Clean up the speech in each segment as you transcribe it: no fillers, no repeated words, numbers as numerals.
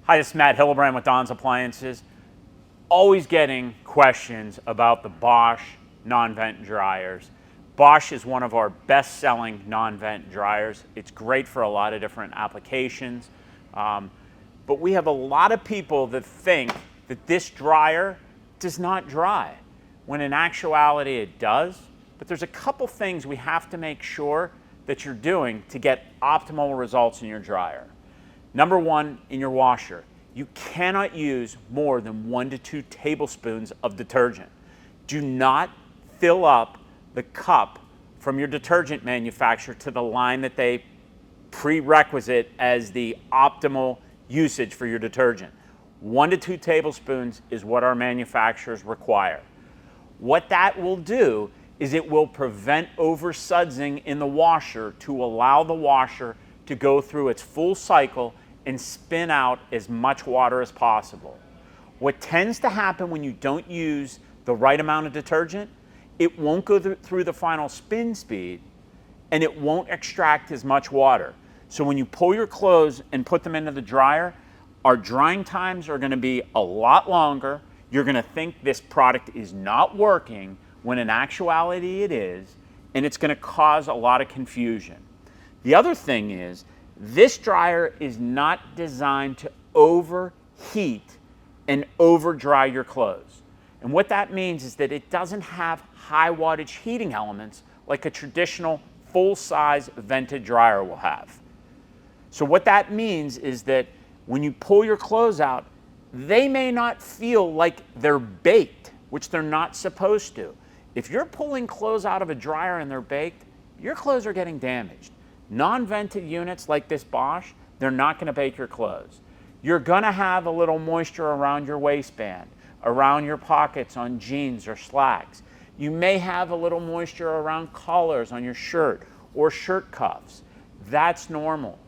Hi, this is Matt Hillebrand with Don's Appliances. Always getting questions about the Bosch non-vent dryers. Bosch is one of our best-selling non-vent dryers. It's great for a lot of different applications. But we have a lot of people that think that this dryer does not dry, when in actuality it does. But there's a couple things we have to make sure that you're doing to get optimal results in your dryer. Number one, in your washer, you cannot use more than 1 to 2 tablespoons of detergent. Do not fill up the cup from your detergent manufacturer to the line that they prerequisite as the optimal usage for your detergent. 1 to 2 tablespoons is what our manufacturers require. What that will do is it will prevent oversudsing in the washer to allow the washer to go through its full cycle and spin out as much water as possible. What tends to happen when you don't use the right amount of detergent, it won't go through the final spin speed and it won't extract as much water. So when you pull your clothes and put them into the dryer, our drying times are gonna be a lot longer. You're gonna think this product is not working when in actuality it is, and it's gonna cause a lot of confusion. The other thing is, this dryer is not designed to overheat and over dry your clothes. And what that means is that it doesn't have high wattage heating elements like a traditional full-size vented dryer will have. So what that means is that when you pull your clothes out, they may not feel like they're baked, which they're not supposed to. If you're pulling clothes out of a dryer and they're baked, your clothes are getting damaged. Non-vented units like this Bosch, they're not going to bake your clothes. You're going to have a little moisture around your waistband, around your pockets on jeans or slacks. You may have a little moisture around collars on your shirt or shirt cuffs. That's normal,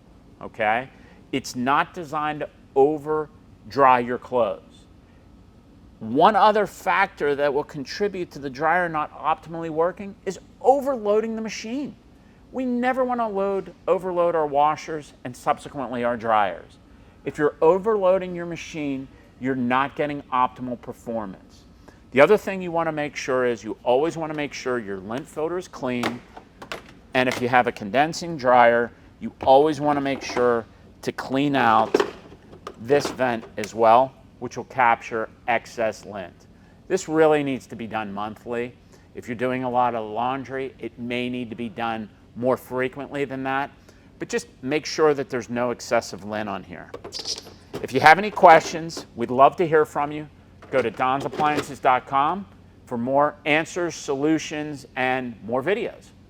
okay? It's not designed to over dry your clothes. One other factor that will contribute to the dryer not optimally working is overloading the machine. We never want to overload our washers and subsequently our dryers. If you're overloading your machine, you're not getting optimal performance. The other thing you want to make sure is you always want to make sure your lint filter is clean. And if you have a condensing dryer, you always want to make sure to clean out this vent as well, which will capture excess lint. This really needs to be done monthly. If you're doing a lot of laundry, it may need to be done more frequently than that, but just make sure that there's no excessive lint on here. If you have any questions, we'd love to hear from you. Go to donsappliances.com for more answers, solutions, and more videos.